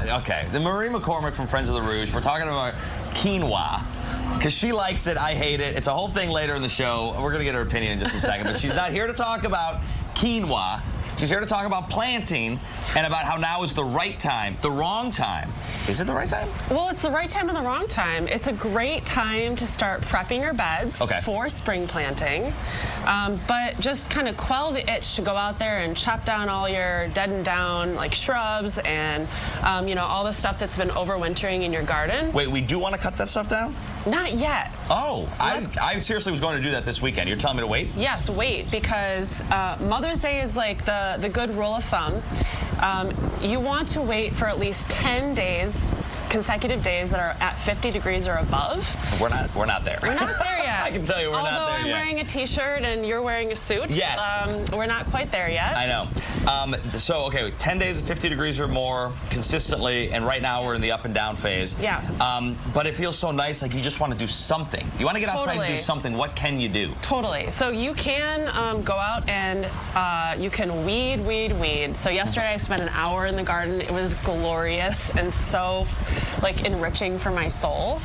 okay. The Marie McCormick from Friends of the Rouge. We're talking about quinoa. Because she likes it, I hate it. It's a whole thing later in the show. We're going to get her opinion in just a second. But she's not here to talk about quinoa. She's here to talk about planting and about how now is the right time, the wrong time. Is it the right time? Well, it's the right time and the wrong time. It's a great time to start prepping your beds for spring planting. But just kind of quell the itch to go out there and chop down all your dead and down like shrubs and you know, all the stuff that's been overwintering in your garden. Wait, we do want to cut that stuff down? Not yet. Oh, I seriously was going to do that this weekend. You're telling me to wait? Yes, wait, because Mother's Day is like the good rule of thumb. You want to wait for at least 10 days, consecutive days that are at 50 degrees or above. We're not there. We're not there yet. I can tell you we're not there yet. Although I'm wearing a t-shirt and you're wearing a suit. Yes. We're not quite there yet. I know. So, okay, 10 days at 50 degrees or more consistently, and right now we're in the up and down phase. Yeah. But it feels so nice, like you just want to do something. You want to get outside and do something. What can you do? Totally. So you can go out and you can weed. So yesterday I spent an hour in the garden. It was glorious and so like enriching for my soul.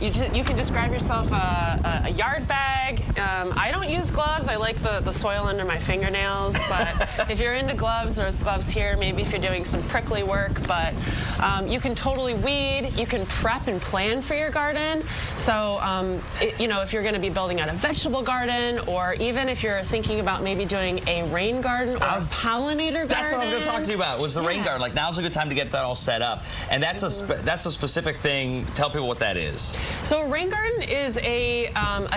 You can describe yourself a yard bag. I don't use gloves. I like the soil under my fingernails, but if you're into gloves, there's gloves here, maybe if you're doing some prickly work, but you can totally weed. You can prep and plan for your garden. So, you know, if you're going to be building out a vegetable garden, or even if you're thinking about maybe doing a rain garden or a pollinator garden. That's what I was going to talk to you about, was the rain garden. Like, now's a good time to get that all set up. And that's a specific thing. Tell people what that is. So a rain garden is a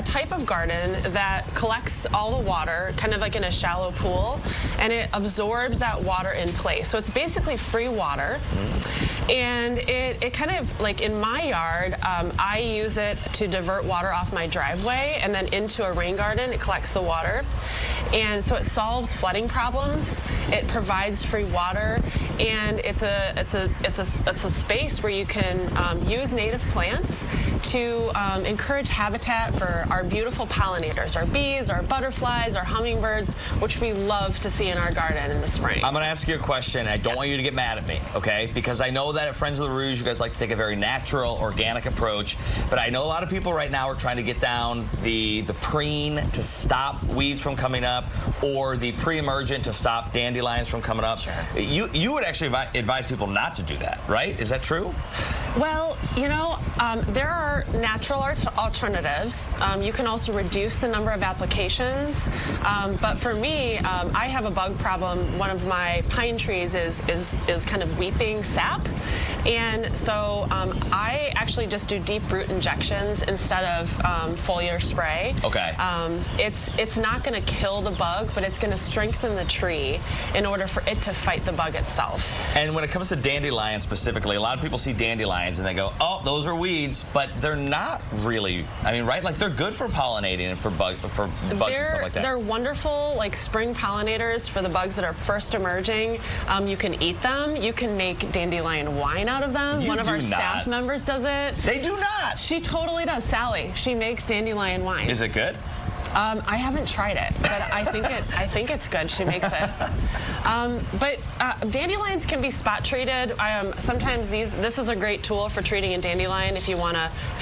type of garden that collects all the water, kind of like in a shallow pool, and it absorbs that water in place. So it's basically free water. And it kind of, like in my yard, I use it to divert water off my driveway and then into a rain garden. It collects the water. And so it solves flooding problems. It provides free water, and it's a space where you can use native plants to encourage habitat for our beautiful pollinators, our bees, our butterflies, our hummingbirds, which we love to see in our garden in the spring. I'm going to ask you a question. I don't want you to get mad at me, okay? Because I know that at Friends of the Rouge, you guys like to take a very natural, organic approach. But I know a lot of people right now are trying to get down the preen to stop weeds from coming up, or the pre-emergent to stop dandelions from coming up. Sure. You would actually advise people not to do that, right? Is that true? Well, you know, there are natural alternatives. You can also reduce the number of applications. But for me, I have a bug problem. One of my pine trees is kind of weeping sap. And so I actually just do deep root injections instead of foliar spray. Okay. It's not going to kill the bug, but it's going to strengthen the tree in order for it to fight the bug itself. And when it comes to dandelions specifically, a lot of people see dandelions and they go, oh, those are weeds, but they're not really, I mean, right? Like, they're good for pollinating and for bugs and stuff like that. They're wonderful, like spring pollinators for the bugs that are first emerging. You can eat them. You can make dandelion wine out of them. One of our staff members does it. They do not. She totally does. Sally. She makes dandelion wine. Is it good? I haven't tried it, but I think it's good. She makes it. But dandelions can be spot treated. Sometimes this is a great tool for treating a dandelion if you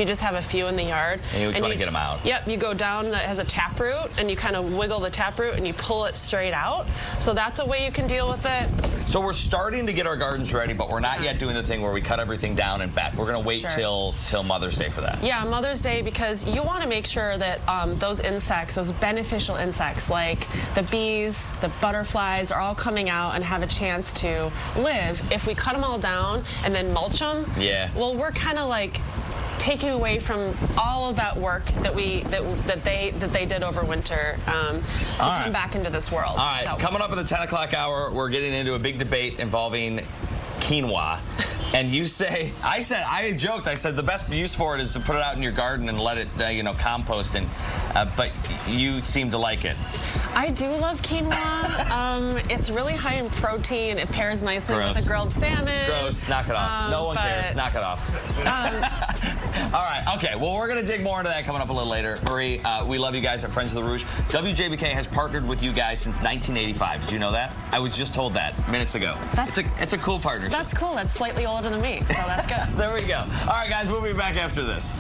just have a few in the yard. And you just want to get them out. Yep, you go down that has a taproot and you kind of wiggle the taproot and you pull it straight out. So that's a way you can deal with it. So we're starting to get our gardens ready, but we're not yet doing the thing where we cut everything down and back. We're going to wait till Mother's Day for that. Yeah, Mother's Day, because you want to make sure that those insects, those beneficial insects like the bees, the butterflies, are all coming out and have a chance to live. If we cut them all down and then mulch them, well, we're kind of like taking away from all of that work that they did over winter to come back into this world. All right, coming up at the 10 o'clock hour, we're getting into a big debate involving quinoa. And I joked, I said the best use for it is to put it out in your garden and let it, compost. But you seem to like it. I do love quinoa. It's really high in protein. It pairs nicely with a grilled salmon. Gross. Knock it off. No one cares. Knock it off. All right, okay. Well, we're going to dig more into that coming up a little later. Marie, we love you guys at Friends of the Rouge. WJBK has partnered with you guys since 1985. Did you know that? I was just told that minutes ago. It's a cool partnership. That's cool. That's slightly older than me, so that's good. There we go. All right, guys, we'll be back after this.